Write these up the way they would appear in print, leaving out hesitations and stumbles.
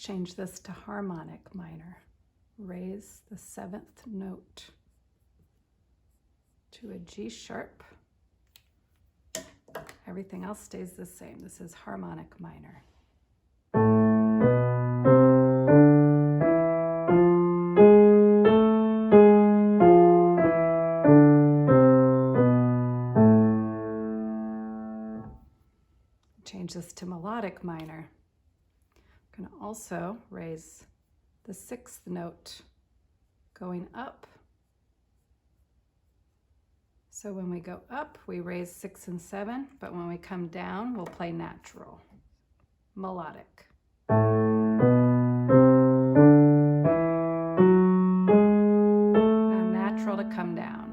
change this to harmonic minor. Raise the 7th note to a G sharp. Everything else stays the same. This is harmonic minor. Change this to melodic minor. I'm going to also raise the 6th note going up. So when we go up, we raise 6 and 7, but when we come down, we'll play natural, melodic. Now natural to come down.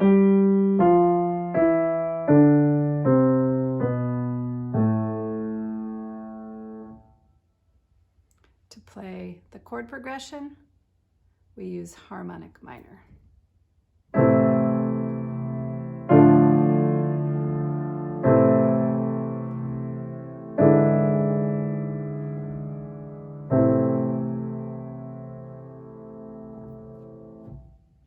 To play the chord progression, we use harmonic minor.